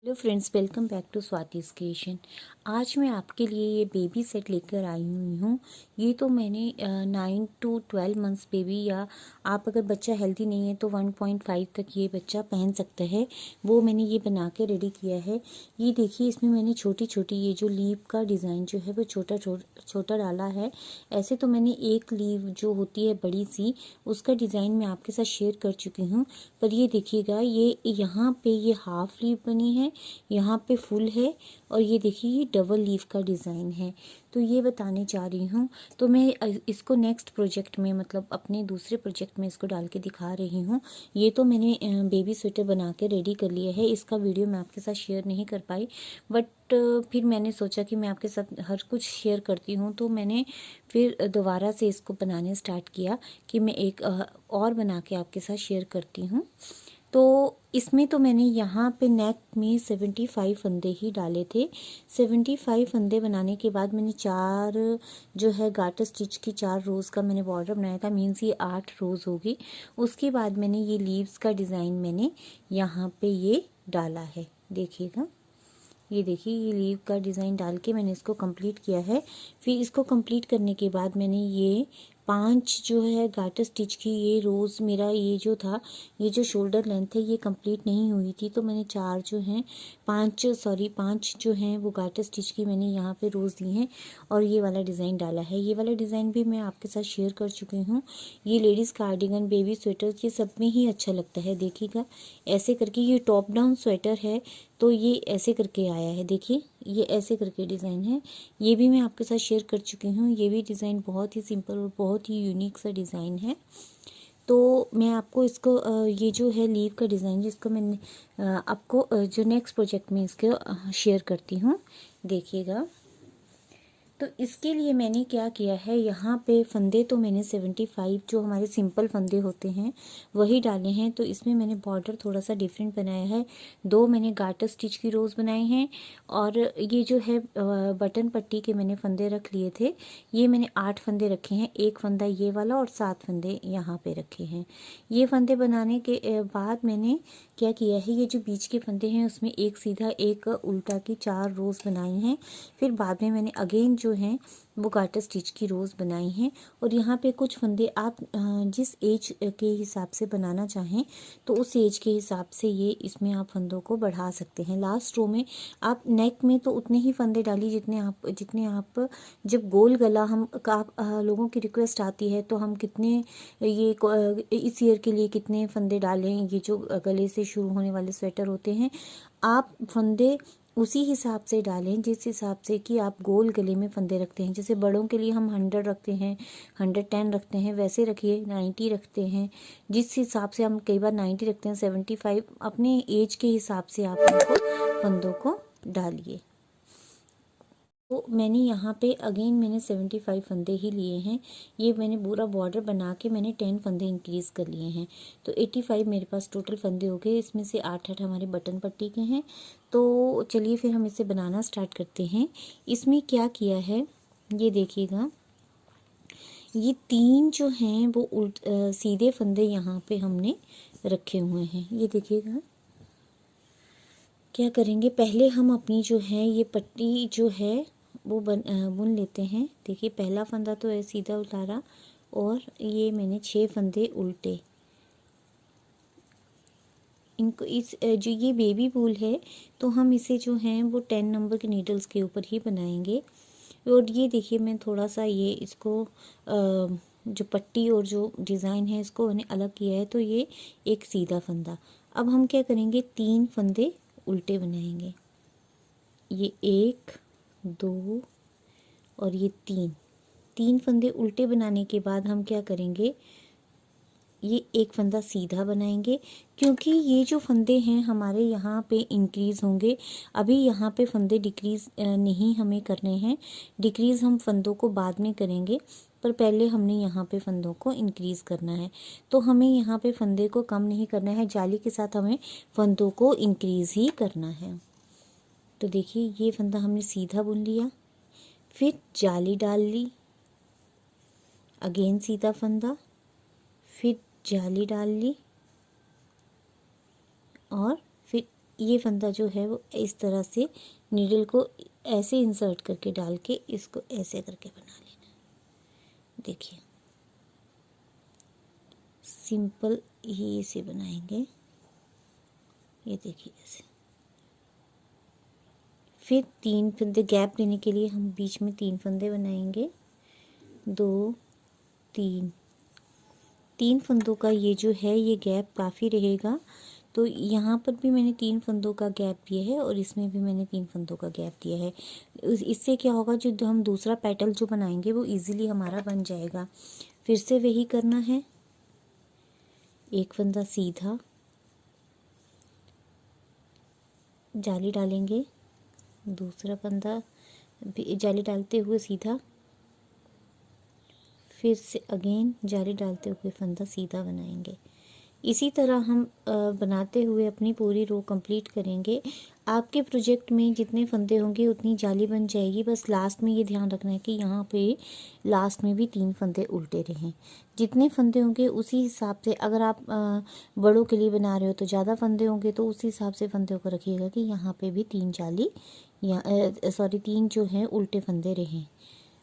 Hello friends, welcome back to Swati's creation. आज मैं आपके लिए ये बेबी सेट लेकर आई हुई हूँ। ये तो मैंने 9 to 12 मंथ्स बेबी, या आप अगर बच्चा हेल्दी नहीं है तो 1.5 तक ये बच्चा पहन सकता है, वो मैंने ये बना के रेडी किया है। ये देखिए, इसमें मैंने छोटी छोटी ये जो लीव का डिज़ाइन जो है वो छोटा डाला है। ऐसे तो मैंने एक लीव जो होती है बड़ी सी, उसका डिज़ाइन मैं आपके साथ शेयर कर चुकी हूँ। पर ये देखिएगा, ये यहाँ पे ये हाफ लीव बनी है, यहाँ पे फुल है, और ये देखिए ये डबल लीफ का डिज़ाइन है। तो ये बताने जा रही हूँ। तो मैं इसको नेक्स्ट प्रोजेक्ट में, मतलब अपने दूसरे प्रोजेक्ट में इसको डाल के दिखा रही हूँ। ये तो मैंने बेबी स्वेटर बना के रेडी कर लिया है। इसका वीडियो मैं आपके साथ शेयर नहीं कर पाई, बट फिर मैंने सोचा कि मैं आपके साथ हर कुछ शेयर करती हूँ, तो मैंने फिर दोबारा से इसको बनाने स्टार्ट किया कि मैं एक और बना के आपके साथ शेयर करती हूँ। तो इसमें तो मैंने यहाँ पे नेक में 75 फंदे ही डाले थे। 75 फंदे बनाने के बाद मैंने 4 जो है गाटर स्टिच की 4 रोज़ का मैंने बॉर्डर बनाया था, मीन्स ये 8 रोज़ होगी। उसके बाद मैंने ये लीव्स का डिज़ाइन मैंने यहाँ पे ये डाला है, देखिएगा। ये देखिए, ये लीव का डिज़ाइन डाल के मैंने इसको कंप्लीट किया है। फिर इसको कंप्लीट करने के बाद मैंने ये 5 जो है गाटर स्टिच की ये रोज़, मेरा ये जो था, ये जो शोल्डर लेंथ है ये कंप्लीट नहीं हुई थी, तो मैंने 4 जो हैं 5 जो हैं वो गाटर स्टिच की मैंने यहाँ पे रोज़ दी हैं, और ये वाला डिज़ाइन डाला है। ये वाला डिज़ाइन भी मैं आपके साथ शेयर कर चुकी हूँ। ये लेडीज़ कार्डिगन, बेबी स्वेटर, ये सब में ही अच्छा लगता है। देखिएगा, ऐसे करके ये टॉप डाउन स्वेटर है, तो ये ऐसे करके आया है। देखिए, ये ऐसे करके डिज़ाइन है। ये भी मैं आपके साथ शेयर कर चुकी हूँ। ये भी डिज़ाइन बहुत ही सिंपल और बहुत ही यूनिक सा डिज़ाइन है। तो मैं आपको इसको ये जो है लीव का डिज़ाइन, जिसको मैंने आपको जो नेक्स्ट प्रोजेक्ट में इसको शेयर करती हूँ, देखिएगा। तो इसके लिए मैंने क्या किया है, यहाँ पे फंदे तो मैंने 75 जो हमारे सिंपल फंदे होते हैं वही डाले हैं। तो इसमें मैंने बॉर्डर थोड़ा सा डिफरेंट बनाया है। 2 मैंने गाटर स्टिच की रोज़ बनाए हैं, और ये जो है बटन पट्टी के मैंने फंदे रख लिए थे। ये मैंने 8 फंदे रखे हैं, एक फंदा ये वाला और 7 फंदे यहाँ पे रखे हैं। ये फंदे बनाने के बाद मैंने क्या किया है, ये जो बीच के फंदे हैं उसमें एक सीधा एक उल्टा की 4 रोज़ बनाई हैं। फिर बाद में मैंने अगेन जो हैं वो गाटर स्टिच की रोज़ बनाई हैं। और यहाँ पे कुछ फंदे आप जिस एज के हिसाब से बनाना चाहें तो उस एज के हिसाब से ये इसमें आप फंदों को बढ़ा सकते हैं। लास्ट रो में आप नेक में तो उतने ही फंदे डालिए जितने आप जब गोल गला हम आप लोगों की रिक्वेस्ट आती है तो हम कितने ये इस ईयर के लिए कितने फंदे डालें, ये जो गले से शुरू होने वाले स्वेटर होते हैं, आप फंदे उसी हिसाब से डालें जिस हिसाब से कि आप गोल गले में फंदे रखते हैं। जैसे बड़ों के लिए हम 100 रखते हैं, 110 रखते हैं, वैसे रखिए। 90 रखते हैं, जिस हिसाब से हम कई बार 90 रखते हैं, 75, अपने एज के हिसाब से आप उनको फंदों को डालिए। तो मैंने यहाँ पे अगेन मैंने 75 फंदे ही लिए हैं। ये मैंने पूरा बॉर्डर बना के मैंने 10 फंदे इंक्रीज़ कर लिए हैं, तो 85 मेरे पास टोटल फंदे हो गए। इसमें से 8 हमारे बटन पट्टी के हैं। तो चलिए फिर हम इसे बनाना स्टार्ट करते हैं। इसमें क्या किया है, ये देखिएगा, ये 3 जो हैं वो सीधे फंदे यहाँ पे हमने रखे हुए हैं। ये देखिएगा, क्या करेंगे, पहले हम अपनी जो है ये पट्टी जो है वो बुन लेते हैं। देखिए, पहला फंदा तो है सीधा उतारा, और ये मैंने 6 फंदे उल्टे। इनको इस जो ये बेबी वूल है, तो हम इसे जो है वो 10 नंबर के नीडल्स के ऊपर ही बनाएंगे। और ये देखिए, मैं थोड़ा सा ये इसको जो पट्टी और जो डिज़ाइन है इसको मैंने अलग किया है, तो ये एक सीधा फंदा। अब हम क्या करेंगे, 3 फंदे उल्टे बनाएंगे। ये 1, 2 और ये 3 फंदे उल्टे बनाने के बाद हम क्या करेंगे, ये एक फंदा सीधा बनाएंगे, क्योंकि ये जो फंदे हैं हमारे यहाँ पे इंक्रीज़ होंगे। अभी यहाँ पे फंदे डिक्रीज़ नहीं हमें करने हैं, डिक्रीज़ हम फंदों को बाद में करेंगे, पर पहले हमने यहाँ पे फंदों को इंक्रीज़ करना है। तो हमें यहाँ पे फंदे को कम नहीं करना है, जाली के साथ हमें फंदों को इंक्रीज़ ही करना है। तो देखिए, ये फंदा हमने सीधा बुन लिया, फिर जाली डाल ली, अगेन सीधा फंदा, फिर जाली डाल ली, और फिर ये फंदा जो है वो इस तरह से नीडल को ऐसे इंसर्ट करके डाल के इसको ऐसे करके बना लेना। देखिए सिंपल ही इसे बनाएंगे, ये देखिए ऐसे। फिर 3 फंदे गैप देने के लिए हम बीच में 3 फंदे बनाएंगे, 2 3 फंदों का ये जो है ये गैप काफ़ी रहेगा। तो यहाँ पर भी मैंने 3 फंदों का गैप दिया है और इसमें भी मैंने 3 फंदों का गैप दिया है। इससे क्या होगा, जो हम दूसरा पेटल जो बनाएंगे वो इजीली हमारा बन जाएगा। फिर से वही करना है, एक फंदा सीधा जाली डालेंगे, दूसरा फंदा जाली डालते हुए सीधा, फिर से अगेन जाली डालते हुए फंदा सीधा बनाएंगे। इसी तरह हम बनाते हुए अपनी पूरी रो कंप्लीट करेंगे। आपके प्रोजेक्ट में जितने फंदे होंगे उतनी जाली बन जाएगी। बस लास्ट में ये ध्यान रखना है कि यहाँ पे लास्ट में भी 3 फंदे उल्टे रहें। जितने फंदे होंगे उसी हिसाब से, अगर आप बड़ों के लिए बना रहे हो तो ज़्यादा फंदे होंगे तो उसी हिसाब से फंदों को रखिएगा कि यहाँ पे भी 3 जाली या 3 जो हैं उल्टे फंदे रहें।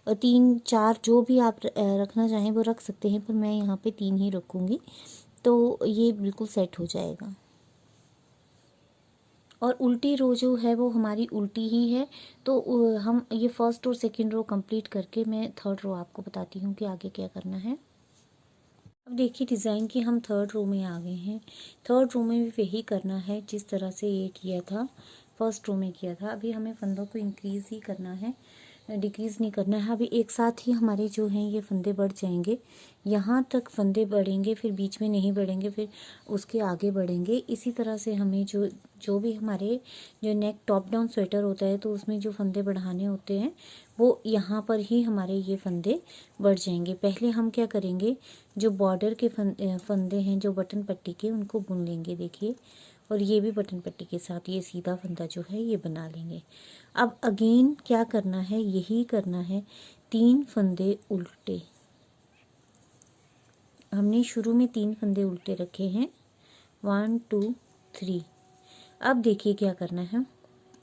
और 3 4 जो भी आप रखना चाहें वो रख सकते हैं, पर मैं यहाँ पे 3 ही रखूँगी, तो ये बिल्कुल सेट हो जाएगा। और उल्टी रो जो है वो हमारी उल्टी ही है, तो हम ये फर्स्ट और सेकंड रो कंप्लीट करके मैं थर्ड रो आपको बताती हूँ कि आगे क्या करना है। अब देखिए डिज़ाइन की हम थर्ड रो में आ गए हैं। थर्ड रो में भी वही करना है जिस तरह से ये किया था, फर्स्ट रो में किया था। अभी हमें फंदों को इंक्रीज़ ही करना है, डिक्रीज़ नहीं करना है। अभी एक साथ ही हमारे जो हैं ये फंदे बढ़ जाएंगे, यहाँ तक फंदे बढ़ेंगे, फिर बीच में नहीं बढ़ेंगे, फिर उसके आगे बढ़ेंगे। इसी तरह से हमें जो भी हमारे जो नेक टॉप डाउन स्वेटर होता है तो उसमें जो फंदे बढ़ाने होते हैं वो यहाँ पर ही हमारे ये फंदे बढ़ जाएंगे। पहले हम क्या करेंगे, जो बॉर्डर के फंदे हैं जो बटन पट्टी के, उनको बुन लेंगे। देखिए, और ये भी बटन पट्टी के साथ ये सीधा फंदा जो है ये बना लेंगे। अब अगेन क्या करना है, यही करना है, 3 फंदे उल्टे। हमने शुरू में 3 फंदे उल्टे रखे हैं, 1 2 3। अब देखिए क्या करना है,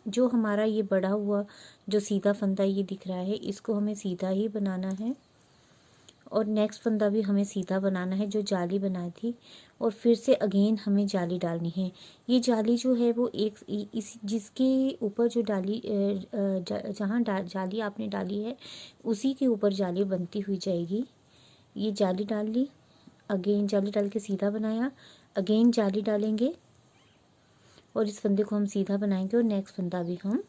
जो हमारा ये बढ़ा हुआ जो सीधा फंदा ये दिख रहा है इसको हमें सीधा ही बनाना है, और नेक्स्ट फंदा भी हमें सीधा बनाना है जो जाली बनाई थी, और फिर से अगेन हमें जाली डालनी है। ये जाली जो है वो एक इस जिसके ऊपर जो डाली जहाँ जाली आपने डाली है उसी के ऊपर जाली बनती हुई जाएगी। ये जाली डाल ली, अगेन जाली डाल के सीधा बनाया, अगेन जाली डालेंगे और इस फंदे को हम सीधा बनाएंगे और नेक्स्ट फंदा भी हम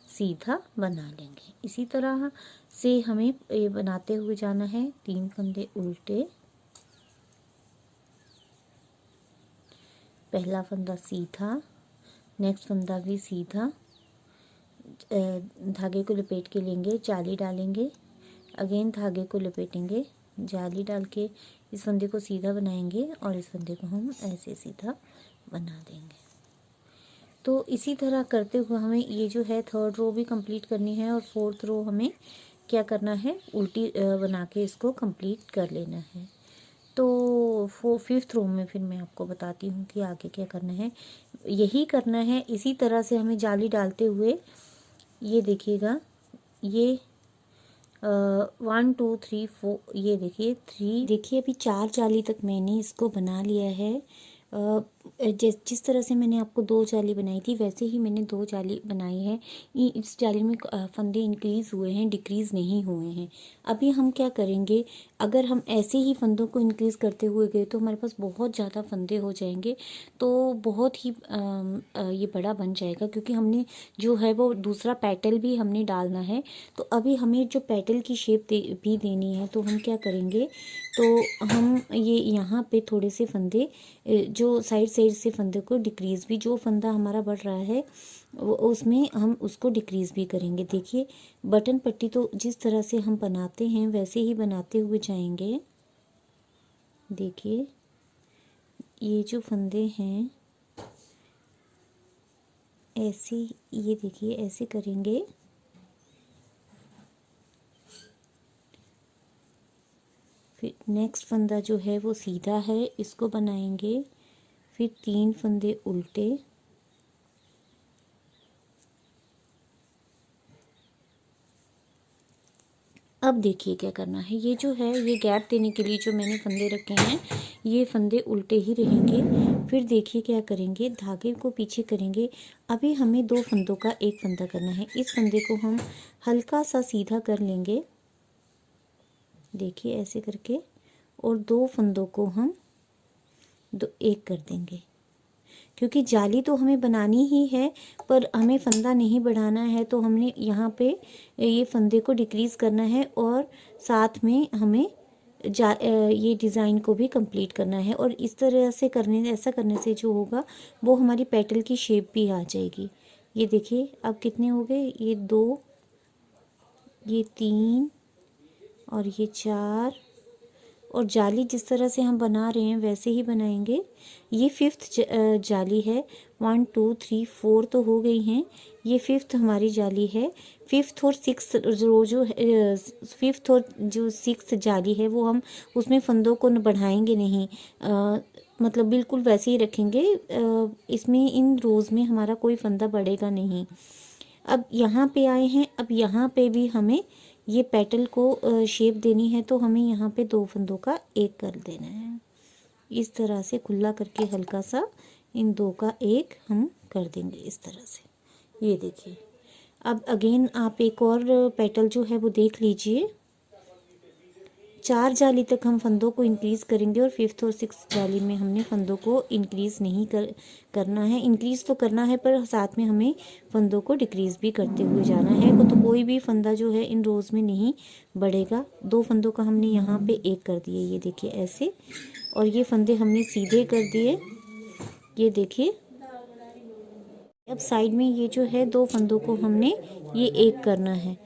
सीधा बना लेंगे। इसी तरह से हमें ये बनाते हुए जाना है, 3 फंदे उल्टे, पहला फंदा सीधा, नेक्स्ट फंदा भी सीधा, धागे को लपेट के लेंगे, जाली डालेंगे, अगेन धागे को लपेटेंगे, जाली डाल के इस फंदे को सीधा बनाएंगे और इस फंदे को हम ऐसे सीधा बना देंगे। तो इसी तरह करते हुए हमें ये जो है थर्ड रो भी कंप्लीट करनी है, और फोर्थ रो हमें क्या करना है, उल्टी बना के इसको कंप्लीट कर लेना है। तो फिफ्थ रो में फिर मैं आपको बताती हूँ कि आगे क्या करना है। यही करना है, इसी तरह से हमें जाली डालते हुए, ये देखिएगा, ये 1 2 3 4, ये देखिए 3, देखिए अभी 4 जाली तक मैंने इसको बना लिया है। जिस तरह से मैंने आपको 2 जाली बनाई थी वैसे ही मैंने 2 जाली बनाई है। इस जाली में फंदे इंक्रीज़ हुए हैं, डिक्रीज़ नहीं हुए हैं। अभी हम क्या करेंगे, अगर हम ऐसे ही फंदों को इंक्रीज़ करते हुए गए तो हमारे पास बहुत ज़्यादा फंदे हो जाएंगे, तो बहुत ही ये बड़ा बन जाएगा, क्योंकि हमने जो है वो दूसरा पेटल भी हमने डालना है। तो अभी हमें जो पेटल की शेप भी देनी है, तो हम क्या करेंगे, तो हम ये यहाँ पे थोड़े से फंदे, जो साइड से फंदे को डिक्रीज़ भी, जो फंदा हमारा बढ़ रहा है वो उसमें हम उसको डिक्रीज़ भी करेंगे। देखिए बटन पट्टी तो जिस तरह से हम बनाते हैं वैसे ही बनाते हुए जाएंगे। देखिए ये जो फंदे हैं ऐसे, ये देखिए ऐसे करेंगे, फिर नेक्स्ट फंदा जो है वो सीधा है, इसको बनाएंगे, फिर 3 फंदे उल्टे, अब देखिए क्या करना है। ये जो है, ये गैप देने के लिए जो मैंने फंदे रखे हैं, ये फंदे उल्टे ही रहेंगे। फिर देखिए क्या करेंगे, धागे को पीछे करेंगे। अभी हमें 2 फंदों का एक फंदा करना है। इस फंदे को हम हल्का सा सीधा कर लेंगे, देखिए ऐसे करके, और 2 फंदों को हम एक कर देंगे। क्योंकि जाली तो हमें बनानी ही है, पर हमें फंदा नहीं बढ़ाना है, तो हमने यहाँ पे ये फंदे को डिक्रीज़ करना है और साथ में हमें ये डिज़ाइन को भी कंप्लीट करना है। और इस तरह से ऐसा करने से जो होगा वो हमारी पेटल की शेप भी आ जाएगी। ये देखिए अब कितने हो गए, ये 2, ये 3 और ये 4। और जाली जिस तरह से हम बना रहे हैं वैसे ही बनाएंगे। ये 5th जाली है। 1 2 3 4 तो हो गई हैं, ये 5th हमारी जाली है। 5th और 6th जो 5th और जो 6th जाली है वो हम उसमें फंदों को बढ़ाएंगे नहीं, मतलब बिल्कुल वैसे ही रखेंगे। इसमें इन रोज़ में हमारा कोई फंदा बढ़ेगा नहीं। अब यहाँ पे आए हैं, अब यहाँ पे भी हमें ये पेटल को शेप देनी है, तो हमें यहाँ पे 2 फंदों का एक कर देना है। इस तरह से खुला करके हल्का सा इन 2 का एक हम कर देंगे इस तरह से। ये देखिए, अब अगेन आप एक और पेटल जो है वो देख लीजिए। 4 जाली तक हम फंदों को इंक्रीज़ करेंगे और 5th और 6th जाली में हमने फंदों को इंक्रीज़ नहीं करना है। इंक्रीज़ तो करना है, पर साथ में हमें फंदों को डिक्रीज़ भी करते हुए जाना है। तो कोई भी फंदा जो है इन रोज़ में नहीं बढ़ेगा। 2 फंदों का हमने यहाँ पे एक कर दिए, ये देखिए ऐसे, और ये फंदे हमने सीधे कर दिए, ये देखिए। अब साइड में ये जो है 2 फंदों को हमने ये एक करना है,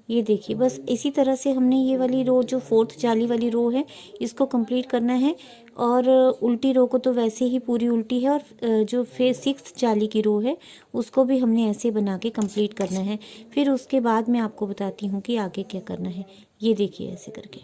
ये देखिए। बस इसी तरह से हमने ये वाली रो जो 4th जाली वाली रो है इसको कंप्लीट करना है। और उल्टी रो को तो वैसे ही पूरी उल्टी है, और जो फिर 6th जाली की रो है उसको भी हमने ऐसे बना के कंप्लीट करना है। फिर उसके बाद मैं आपको बताती हूँ कि आगे क्या करना है। ये देखिए ऐसे करके,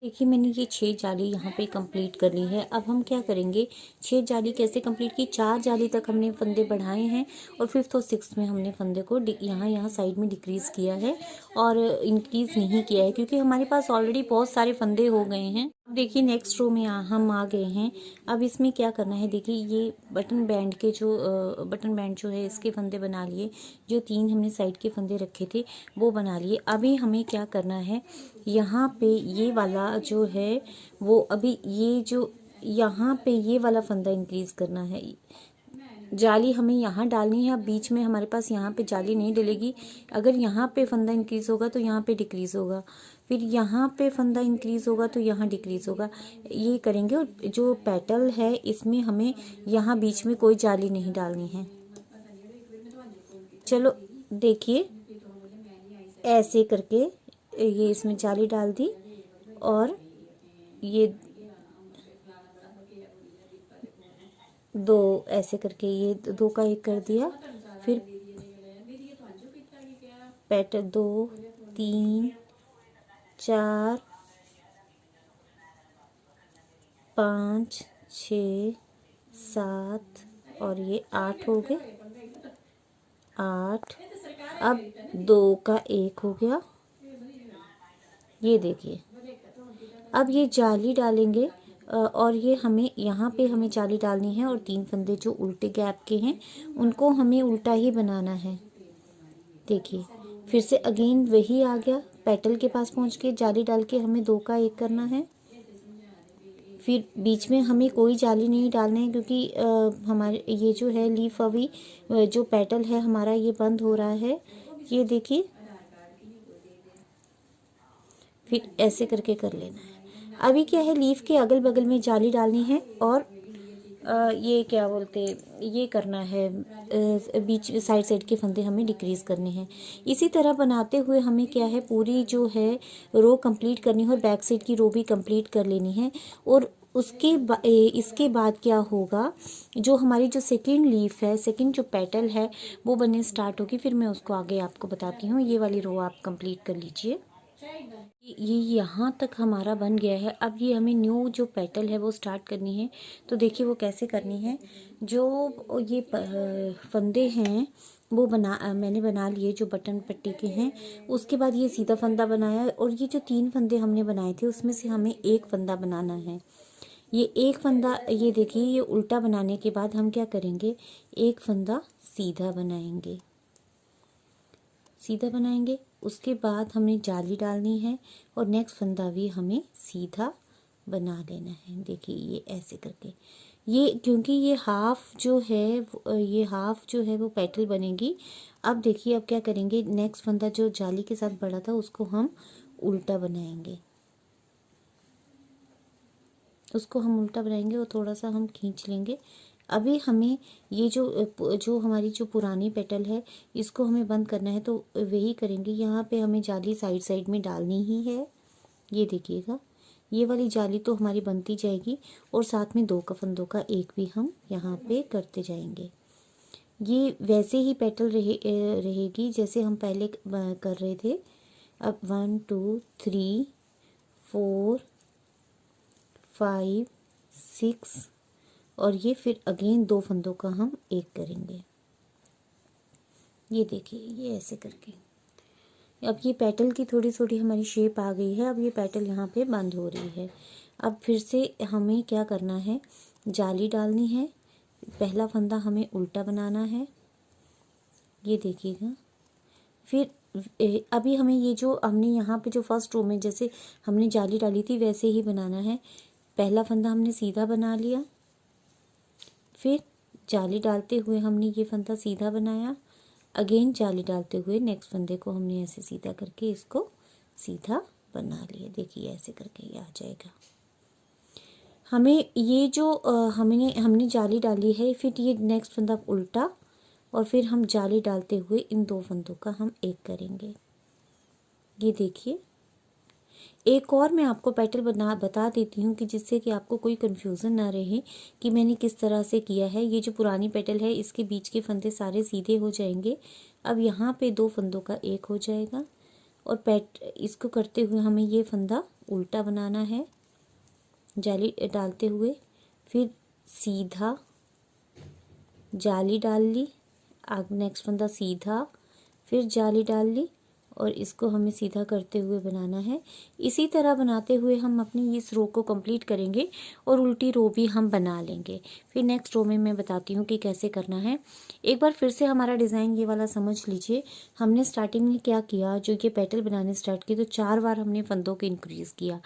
देखिए मैंने ये 6 जाली यहाँ पे कंप्लीट कर ली है। अब हम क्या करेंगे, 6 जाली कैसे कंप्लीट की, 4 जाली तक हमने फंदे बढ़ाए हैं और 5th और 6th में हमने फंदे को यहाँ साइड में डिक्रीज़ किया है और इंक्रीज़ नहीं किया है, क्योंकि हमारे पास ऑलरेडी बहुत सारे फंदे हो गए हैं। अब देखिए नेक्स्ट रो में हम आ गए हैं। अब इसमें क्या करना है, देखिए ये बटन बैंड जो है इसके फंदे बना लिए, जो 3 हमने साइड के फंदे रखे थे वो बना लिए। अभी हमें क्या करना है, यहाँ पे ये वाला जो है वो, अभी ये जो यहाँ पे ये वाला फंदा इंक्रीज़ करना है। जाली हमें यहाँ डालनी है। अब बीच में हमारे पास यहाँ पे जाली नहीं डलेगी। अगर यहाँ पे फंदा इंक्रीज़ होगा तो यहाँ पे डिक्रीज़ होगा, फिर यहाँ पे फंदा इंक्रीज़ होगा तो यहाँ डिक्रीज़ होगा, ये करेंगे। और जो पेटल है इसमें हमें यहाँ बीच में कोई जाली नहीं डालनी है। चलो देखिए ऐसे करके ये इसमें जाली डाल दी और ये 2 ऐसे करके ये 2 का एक कर दिया। फिर पेटल 2 3 4 5 6 7 और ये 8 हो गए, 8। अब 2 का एक हो गया, ये देखिए। अब ये जाली डालेंगे और ये हमें यहाँ पे हमें जाली डालनी है, और 3 फंदे जो उल्टे गैप के हैं उनको हमें उल्टा ही बनाना है। देखिए फिर से अगेन वही आ गया, पेटल के पास पहुँच के जाली डाल के हमें 2 का एक करना है। फिर बीच में हमें कोई जाली नहीं डालना है, क्योंकि हमारे ये जो है लीफ अभी जो पेटल है हमारा ये बंद हो रहा है, ये देखिए। फिर ऐसे करके कर लेना है। अभी क्या है, लीफ के अगल बगल में जाली डालनी है और ये क्या बोलते, ये करना है, बीच साइड के फंदे हमें डिक्रीज़ करने हैं। इसी तरह बनाते हुए हमें क्या है, पूरी जो है रो कंप्लीट करनी है और बैक साइड की रो भी कंप्लीट कर लेनी है। और इसके बाद क्या होगा, जो हमारी जो सेकंड लीफ है, सेकंड जो पेटल है वो बनने स्टार्ट होगी। फिर मैं उसको आगे आपको बताती हूँ। ये वाली रो आप कंप्लीट कर लीजिए। ये यहाँ तक हमारा बन गया है। अब ये हमें न्यू जो पेटल है वो स्टार्ट करनी है। तो देखिए वो कैसे करनी है, जो ये फंदे हैं मैंने बना लिए जो बटन पट्टी के हैं। उसके बाद ये सीधा फंदा बनाया और ये जो 3 फंदे हमने बनाए थे उसमें से हमें एक फंदा बनाना है। ये एक फंदा, ये देखिए, ये उल्टा बनाने के बाद हम क्या करेंगे, एक फंदा सीधा बनाएंगे, सीधा बनाएंगे। उसके बाद हमने जाली डालनी है और नेक्स्ट फंदा भी हमें सीधा बना लेना है। देखिए ये ऐसे करके, ये क्योंकि ये हाफ जो है वो पेटल बनेगी। अब देखिए, अब क्या करेंगे, नेक्स्ट फंदा जो जाली के साथ बड़ा था उसको हम उल्टा बनाएंगे, और थोड़ा सा हम खींच लेंगे। अभी हमें ये जो हमारी जो पुरानी पेटल है इसको हमें बंद करना है, तो वही करेंगे। यहाँ पे हमें जाली साइड साइड में डालनी ही है। ये देखिएगा, ये वाली जाली तो हमारी बनती जाएगी और साथ में 2 फंदों का एक भी हम यहाँ पे करते जाएंगे। ये वैसे ही पेटल रहेगी जैसे हम पहले कर रहे थे। अब 1 2 3 4 5 6 और ये फिर अगेन 2 फंदों का हम एक करेंगे। ये देखिए, ये ऐसे करके अब ये पेटल की थोड़ी थोड़ी हमारी शेप आ गई है। अब ये पेटल यहाँ पे बंद हो रही है। अब फिर से हमें क्या करना है, जाली डालनी है। पहला फंदा हमें उल्टा बनाना है, ये देखिएगा। फिर अभी हमें ये जो हमने यहाँ पे जो फर्स्ट रो में जैसे हमने जाली डाली थी वैसे ही बनाना है। पहला फंदा हमने सीधा बना लिया, फिर जाली डालते हुए हमने ये फंदा सीधा बनाया, अगेन जाली डालते हुए नेक्स्ट फंदे को हमने ऐसे सीधा करके इसको सीधा बना लिया। देखिए ऐसे करके ये आ जाएगा। हमें ये जो हमने जाली डाली है, फिर ये नेक्स्ट फंदा उल्टा और फिर हम जाली डालते हुए इन 2 फंदों का हम एक करेंगे। ये देखिए, एक और मैं आपको पेटल बता देती हूँ कि जिससे कि आपको कोई कन्फ्यूज़न ना रहे कि मैंने किस तरह से किया है। ये जो पुरानी पेटल है इसके बीच के फंदे सारे सीधे हो जाएंगे। अब यहाँ पे 2 फंदों का एक हो जाएगा और इसको करते हुए हमें ये फंदा उल्टा बनाना है, जाली डालते हुए, फिर सीधा जाली डाल ली, नेक्स्ट फंदा सीधा, फिर जाली डाल ली और इसको हमें सीधा करते हुए बनाना है। इसी तरह बनाते हुए हम अपनी इस रो को कंप्लीट करेंगे और उल्टी रो भी हम बना लेंगे। फिर नेक्स्ट रो में मैं बताती हूँ कि कैसे करना है। एक बार फिर से हमारा डिज़ाइन ये वाला समझ लीजिए। हमने स्टार्टिंग में क्या किया, जो ये पेटल बनाने स्टार्ट किए तो 4 बार हमने फंदों को इंक्रीज़ किया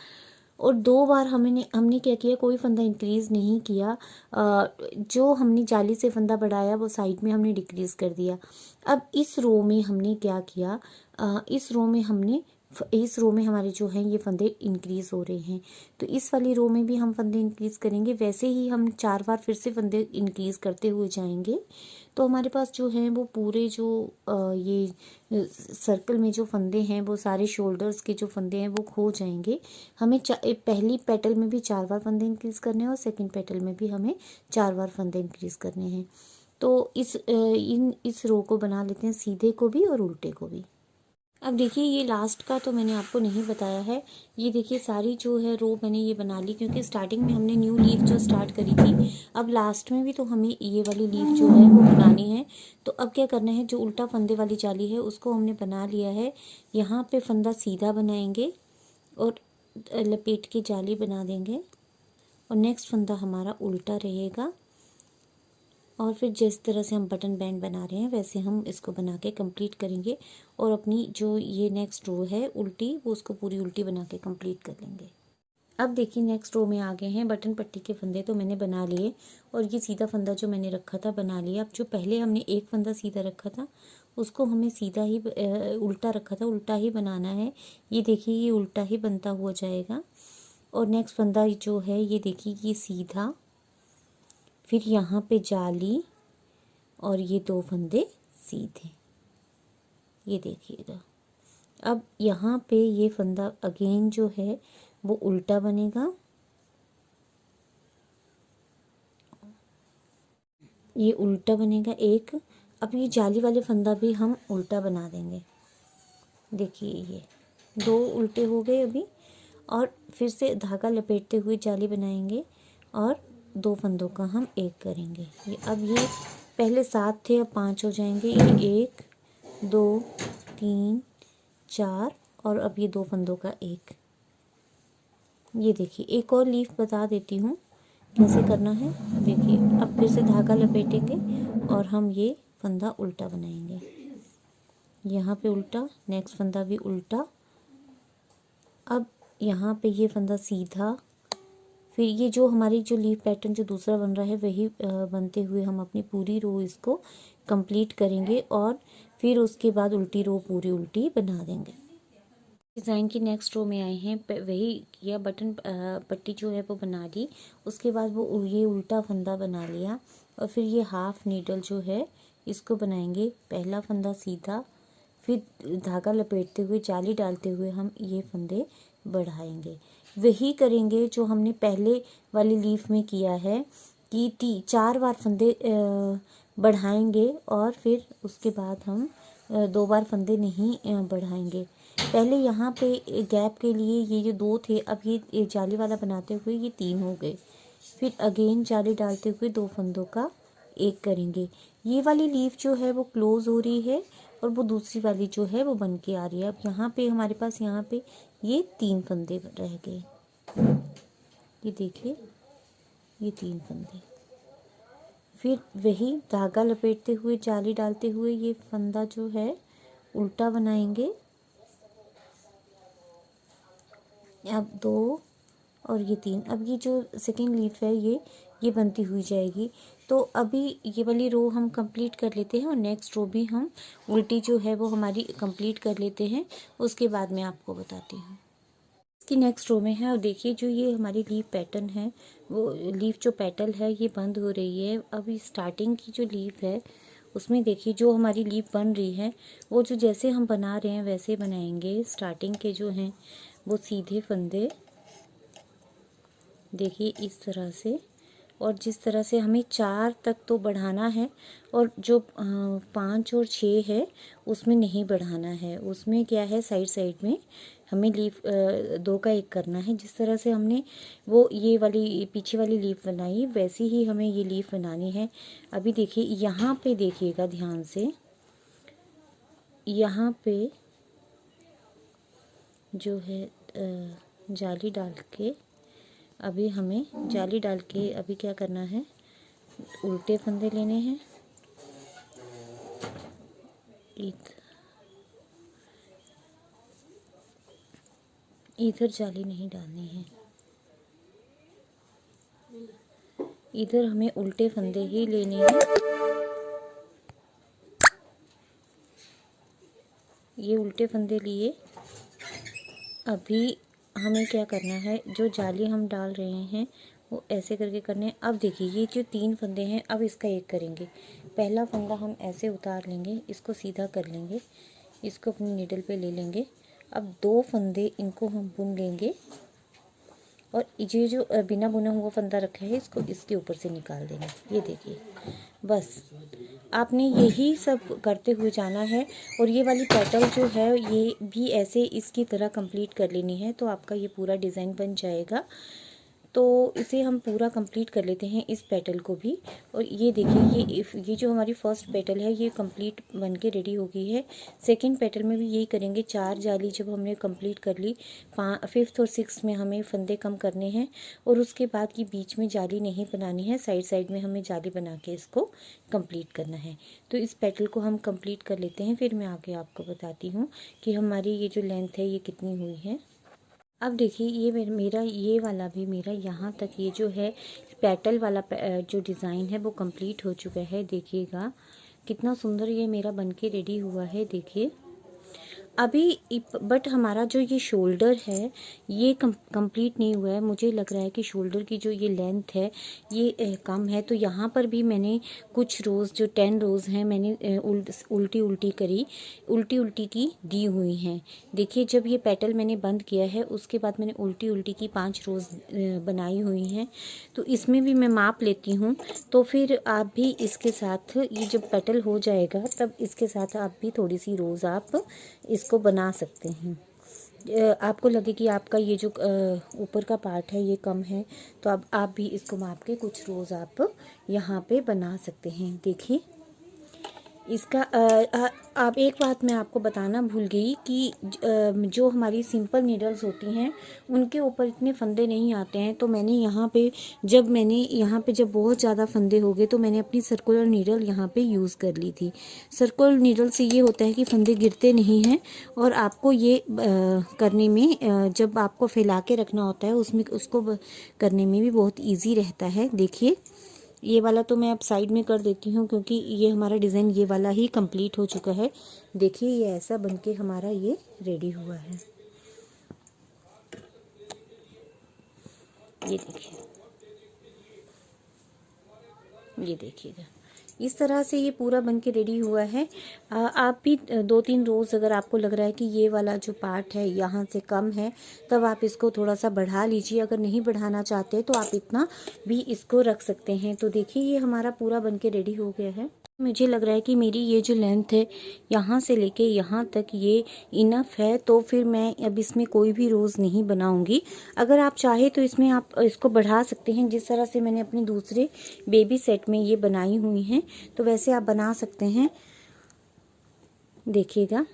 और 2 बार हमने क्या किया, कोई फंदा इंक्रीज़ नहीं किया। जो हमने जाली से फंदा बढ़ाया वो साइड में हमने डिक्रीज़ कर दिया। अब इस रो में हमने क्या किया, इस रो में हमारे जो हैं ये फंदे इंक्रीज़ हो रहे हैं, तो इस वाली रो में भी हम फंदे इंक्रीज़ करेंगे। वैसे ही हम 4 बार फिर से फंदे इंक्रीज़ करते हुए जाएंगे तो हमारे पास जो हैं वो पूरे जो ये सर्कल में जो फंदे हैं वो सारे शोल्डर्स के जो फंदे हैं वो खो जाएंगे। हमें पहली पेटल में भी 4 बार फंदे इंक्रीज़ करने हैं और सेकंड पेटल में भी हमें 4 बार फंदे इंक्रीज़ करने हैं। तो इस रो को बना लेते हैं, सीधे को भी और उल्टे को भी। अब देखिए, ये लास्ट का तो मैंने आपको नहीं बताया है। ये देखिए, सारी जो है रो मैंने ये बना ली क्योंकि स्टार्टिंग में हमने न्यू लीफ जो स्टार्ट करी थी। अब लास्ट में भी तो हमें ये वाली लीफ जो है वो बनानी है। तो अब क्या करना है, जो उल्टा फंदे वाली जाली है उसको हमने बना लिया है। यहाँ पे फंदा सीधा बनाएंगे और लपेट के जाली बना देंगे और नेक्स्ट फंदा हमारा उल्टा रहेगा और फिर जिस तरह से हम बटन बैंड बना रहे हैं वैसे हम इसको बना के कंप्लीट करेंगे और अपनी जो ये नेक्स्ट रो है उल्टी, वो उसको पूरी उल्टी बना के कंप्लीट कर लेंगे। अब देखिए, नेक्स्ट रो में आ गए हैं। बटन पट्टी के फंदे तो मैंने बना लिए और ये सीधा फंदा जो मैंने रखा था बना लिया। अब जो पहले हमने एक फंदा सीधा रखा था उसको हमें सीधा ही उल्टा रखा था, उल्टा ही बनाना है। ये देखिए, ये उल्टा ही बनता हुआ जाएगा और नेक्स्ट फंदा जो है ये देखिए ये सीधा, फिर यहाँ पे जाली और ये 2 फंदे सीधे, ये देखिएगा। अब यहाँ पे ये फंदा अगेन जो है वो उल्टा बनेगा, ये उल्टा बनेगा एक। अब ये जाली वाले फंदा भी हम उल्टा बना देंगे। देखिए, ये 2 उल्टे हो गए अभी और फिर से धागा लपेटते हुए जाली बनाएंगे और 2 फंदों का हम एक करेंगे। अब ये पहले 7 थे, अब 5 हो जाएंगे। ये 1 2 3 4 और अब ये 2 फंदों का एक। ये देखिए एक और लीफ बता देती हूँ कैसे करना है। देखिए अब फिर से धागा लपेटेंगे और हम ये फंदा उल्टा बनाएंगे। यहाँ पे उल्टा, नेक्स्ट फंदा भी उल्टा। अब यहाँ पे ये फंदा सीधा। फिर ये जो हमारी जो लीफ पैटर्न जो दूसरा बन रहा है वही बनते हुए हम अपनी पूरी रो इसको कंप्लीट करेंगे और फिर उसके बाद उल्टी रो पूरी उल्टी बना देंगे। डिज़ाइन की नेक्स्ट रो में आए हैं, वही किया, बटन पट्टी जो है वो बना ली। उसके बाद वो ये उल्टा फंदा बना लिया और फिर ये हाफ नीडल जो है इसको बनाएंगे। पहला फंदा सीधा, फिर धागा लपेटते हुए जाली डालते हुए हम ये फंदे बढ़ाएंगे। वही करेंगे जो हमने पहले वाली लीफ में किया है कि 4 बार फंदे बढ़ाएंगे और फिर उसके बाद हम 2 बार फंदे नहीं बढ़ाएंगे। पहले यहाँ पे गैप के लिए ये जो 2 थे, अब ये जाली वाला बनाते हुए ये 3 हो गए। फिर अगेन जाली डालते हुए 2 फंदों का एक करेंगे। ये वाली लीफ जो है वो क्लोज हो रही है और वो दूसरी वाली जो है वो बन के आ रही है। अब यहाँ पे हमारे पास यहाँ पे ये 3 फंदे रह गए। ये देखिए ये 3 फंदे। फिर वही धागा लपेटते हुए जाली डालते हुए ये फंदा जो है उल्टा बनाएंगे। अब 2 और ये 3। अब ये जो सेकेंड लीफ है ये बनती हुई जाएगी। तो अभी ये वाली रो हम कंप्लीट कर लेते हैं और नेक्स्ट रो भी हम उल्टी जो है वो हमारी कंप्लीट कर लेते हैं। उसके बाद मैं आपको बताती हूँ। इसकी नेक्स्ट रो में है और देखिए जो ये हमारी लीफ पैटर्न है वो लीफ जो पेटल है ये बंद हो रही है। अभी स्टार्टिंग की जो लीफ है उसमें देखिए जो हमारी लीफ बन रही है वो जो जैसे हम बना रहे हैं वैसे बनाएंगे। स्टार्टिंग के जो हैं वो सीधे फंदे देखिए इस तरह से, और जिस तरह से हमें 4 तक तो बढ़ाना है और जो 5 और 6 है उसमें नहीं बढ़ाना है। उसमें क्या है साइड साइड में हमें लीफ 2 का एक करना है। जिस तरह से हमने वो ये वाली पीछे वाली लीफ बनाई वैसी ही हमें ये लीफ बनानी है। अभी देखिए यहाँ पे देखिएगा ध्यान से, यहाँ पे जो है जाली डाल के अभी हमें जाली डाल के अभी क्या करना है, उल्टे फंदे लेने हैं। इधर जाली नहीं डालनी है, इधर हमें उल्टे फंदे ही लेने हैं। ये उल्टे फंदे लिए। अभी हमें क्या करना है, जो जाली हम डाल रहे हैं वो ऐसे करके करने हैं। अब देखिए ये जो 3 फंदे हैं अब इसका एक करेंगे। पहला फंदा हम ऐसे उतार लेंगे, इसको सीधा कर लेंगे, इसको अपनी नीडल पे ले लेंगे। अब 2 फंदे इनको हम बुन लेंगे और ये जो बिना बुना हुआ फंदा रखा है इसको इसके ऊपर से निकाल देंगे। ये देखिए बस आपने यही सब करते हुए जाना है और ये वाली पेटल जो है ये भी ऐसे इसकी तरह कंप्लीट कर लेनी है तो आपका ये पूरा डिज़ाइन बन जाएगा। तो इसे हम पूरा कंप्लीट कर लेते हैं इस पेटल को भी। और ये देखिए ये जो हमारी फर्स्ट पेटल है ये कंप्लीट बन के रेडी हो गई है। सेकंड पेटल में भी यही करेंगे। 4 जाली जब हमने कंप्लीट कर ली, 5th और 6th में हमें फंदे कम करने हैं और उसके बाद की बीच में जाली नहीं बनानी है, साइड साइड में हमें जाली बना के इसको कंप्लीट करना है। तो इस पेटल को हम कंप्लीट कर लेते हैं, फिर मैं आगे आपको बताती हूँ कि हमारी ये जो लेंथ है ये कितनी हुई है। अब देखिए ये मेरा ये वाला भी मेरा यहाँ तक ये जो है पेटल वाला जो डिज़ाइन है वो कंप्लीट हो चुका है। देखिएगा कितना सुंदर ये मेरा बनके रेडी हुआ है। देखिए अभी बट हमारा जो ये शोल्डर है ये कंप्लीट नहीं हुआ है। मुझे लग रहा है कि शोल्डर की जो ये लेंथ है ये कम है। तो यहाँ पर भी मैंने कुछ रोज़ जो 10 रोज़ हैं मैंने उल्टी उल्टी की दी हुई हैं। देखिए जब ये पेटल मैंने बंद किया है उसके बाद मैंने उल्टी की 5 रोज़ बनाई हुई हैं। तो इसमें भी मैं माप लेती हूँ, तो फिर आप भी इसके साथ ये जब पेटल हो जाएगा तब इसके साथ आप भी थोड़ी सी रोज़ आप इसको बना सकते हैं। आपको लगे कि आपका ये जो ऊपर का पार्ट है ये कम है, तो अब आप भी इसको माप के कुछ रोज़ आप यहाँ पे बना सकते हैं। देखिए इसका अब एक बात मैं आपको बताना भूल गई कि जो हमारी सिंपल नीडल्स होती हैं उनके ऊपर इतने फंदे नहीं आते हैं। तो मैंने यहाँ पे जब बहुत ज़्यादा फंदे हो गए तो मैंने अपनी सर्कुलर नीडल यहाँ पे यूज़ कर ली थी। सर्कुलर नीडल से ये होता है कि फंदे गिरते नहीं हैं और आपको ये करने में जब आपको फैला के रखना होता है उसमें उसको करने में भी बहुत ईजी रहता है। देखिए ये वाला तो मैं अब साइड में कर देती हूँ क्योंकि ये हमारा डिज़ाइन ये वाला ही कंप्लीट हो चुका है। देखिए ये ऐसा बनके हमारा ये रेडी हुआ है। ये देखिएगा इस तरह से ये पूरा बन के रेडी हुआ है। आप भी 2-3 रोज़ अगर आपको लग रहा है कि ये वाला जो पार्ट है यहाँ से कम है तब आप इसको थोड़ा सा बढ़ा लीजिए। अगर नहीं बढ़ाना चाहते तो आप इतना भी इसको रख सकते हैं। तो देखिए ये हमारा पूरा बन के रेडी हो गया है। मुझे लग रहा है कि मेरी ये जो लेंथ है यहाँ से लेके यहाँ तक ये इनफ है, तो फिर मैं अब इसमें कोई भी रोज़ नहीं बनाऊंगी। अगर आप चाहे तो इसमें आप इसको बढ़ा सकते हैं, जिस तरह से मैंने अपने दूसरे बेबी सेट में ये बनाई हुई हैं तो वैसे आप बना सकते हैं। देखिएगा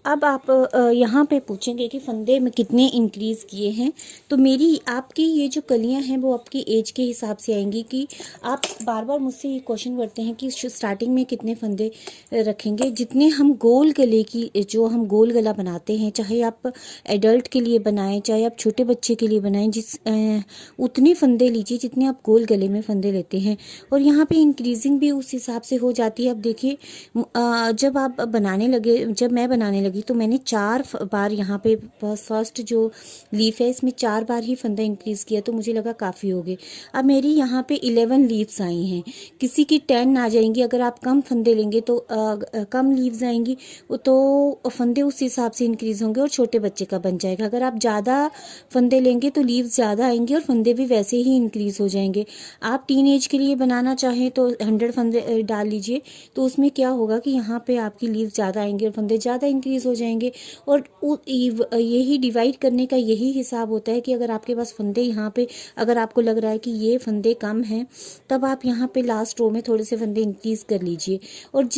अब आप यहाँ पे पूछेंगे कि फंदे में कितने इंक्रीज़ किए हैं, तो मेरी आपकी ये जो कलियाँ हैं वो आपकी एज के हिसाब से आएंगी। कि आप बार बार मुझसे ये क्वेश्चन करते हैं कि स्टार्टिंग में कितने फंदे रखेंगे। जितने हम गोल गले की जो हम गोल गला बनाते हैं, चाहे आप एडल्ट के लिए बनाएं चाहे आप छोटे बच्चे के लिए बनाएं, उतने फंदे लीजिए जितने आप गोल गले में फंदे लेते हैं। और यहाँ पे इंक्रीजिंग भी उस हिसाब से हो जाती है। अब देखिए जब मैं बनाने लगी तो मैंने 4 बार यहाँ पे फर्स्ट जो लीफ है इसमें 4 बार ही फंदा इंक्रीज़ किया, तो मुझे लगा काफ़ी हो गए। अब मेरी यहाँ पे 11 लीव्स आई हैं, किसी की 10 आ जाएंगी। अगर आप कम फंदे लेंगे तो कम लीव्स आएंगी, तो फंदे उस हिसाब से इंक्रीज़ होंगे और छोटे बच्चे का बन जाएगा। अगर आप ज़्यादा फंदे लेंगे तो लीव्स ज़्यादा आएंगे और फंदे भी वैसे ही इंक्रीज़ हो जाएंगे। आप टीन एज के लिए बनाना चाहें तो 100 फंदे डाल लीजिए, तो उसमें क्या होगा कि यहाँ पे आपकी लीव ज़्यादा आएंगे और फंदे ज़्यादा इंक्रीज़ हो जाएंगे। और यही डिवाइड करने का यही हिसाब होता है कि अगर आपके पास फंदे यहाँ पे अगर आपको लग रहा है कि ये फंदे कम हैं, तब आप यहाँ पे लास्ट रो में थोड़े से फंदे इंक्रीज़ कर लीजिए। और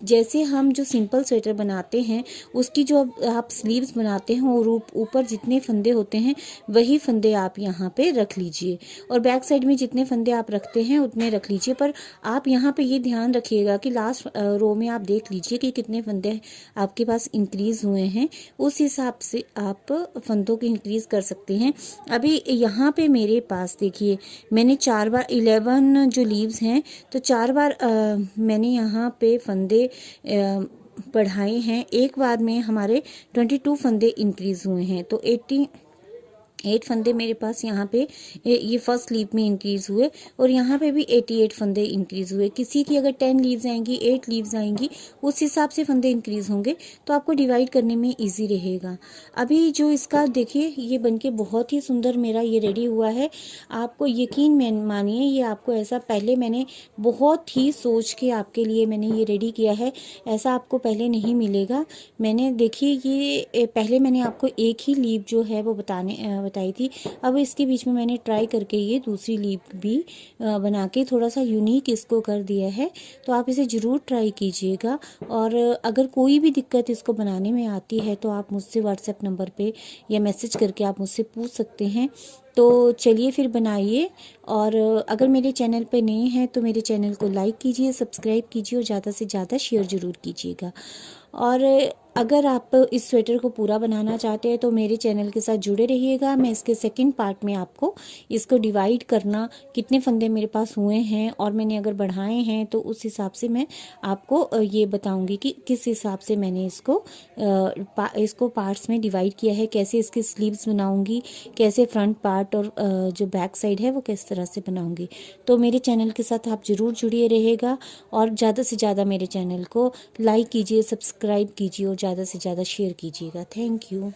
जैसे हम जो सिंपल स्वेटर बनाते हैं उसकी जो आप स्लीव्स बनाते हैं और ऊपर जितने फंदे होते हैं वही फंदे आप यहाँ पे रख लीजिए, और बैक साइड में जितने फंदे आप रखते हैं उतने रख लीजिए। पर आप यहाँ पे ये ध्यान रखिएगा कि लास्ट रो में आप देख लीजिए कि कितने फंदे आपके पास इंक्रीज़ हुए हैं, उस हिसाब से आप फंदों की इंक्रीज़ कर सकते हैं। अभी यहाँ पे मेरे पास देखिए मैंने 4 बार 11 जो लीव्स हैं तो 4 बार मैंने यहाँ पे फंदे बढ़ाए हैं। एक बार में हमारे 22 फंदे इंक्रीज़ हुए हैं, तो 8 फंदे मेरे पास यहाँ पे ये फर्स्ट लीव में इंक्रीज़ हुए और यहाँ पे भी 88 फंदे इंक्रीज़ हुए। किसी की अगर 10 लीव्स आएंगी 8 लीव्स आएंगी उस हिसाब से फंदे इंक्रीज़ होंगे, तो आपको डिवाइड करने में इजी रहेगा। अभी जो इसका देखिए ये बनके बहुत ही सुंदर मेरा ये रेडी हुआ है। आपको यकीन मानिए ये आपको ऐसा पहले मैंने बहुत ही सोच के आपके लिए मैंने ये रेडी किया है, ऐसा आपको पहले नहीं मिलेगा। मैंने देखिए ये पहले मैंने आपको एक ही लीव जो है वो बताई थी, अब इसके बीच में मैंने ट्राई करके ये दूसरी लीफ भी बना के थोड़ा सा यूनिक इसको कर दिया है। तो आप इसे ज़रूर ट्राई कीजिएगा, और अगर कोई भी दिक्कत इसको बनाने में आती है तो आप मुझसे व्हाट्सएप नंबर पे या मैसेज करके आप मुझसे पूछ सकते हैं। तो चलिए फिर बनाइए, और अगर मेरे चैनल पे नए हैं तो मेरे चैनल को लाइक कीजिए, सब्सक्राइब कीजिए और ज़्यादा से ज़्यादा शेयर ज़रूर कीजिएगा। और अगर आप इस स्वेटर को पूरा बनाना चाहते हैं तो मेरे चैनल के साथ जुड़े रहिएगा। मैं इसके सेकंड पार्ट में आपको इसको डिवाइड करना, कितने फंदे मेरे पास हुए हैं और मैंने अगर बढ़ाए हैं तो उस हिसाब से मैं आपको ये बताऊंगी कि किस हिसाब से मैंने इसको पार्ट्स में डिवाइड किया है, कैसे इसकी स्लीव्स बनाऊंगी, कैसे फ्रंट पार्ट और जो बैक साइड है वो किस तरह से बनाऊंगी। तो मेरे चैनल के साथ आप ज़रूर जुड़िए रहेगा, और ज़्यादा से ज़्यादा मेरे चैनल को लाइक कीजिए, सब्सक्राइब कीजिए और ज़्यादा से ज़्यादा शेयर कीजिएगा। Thank you.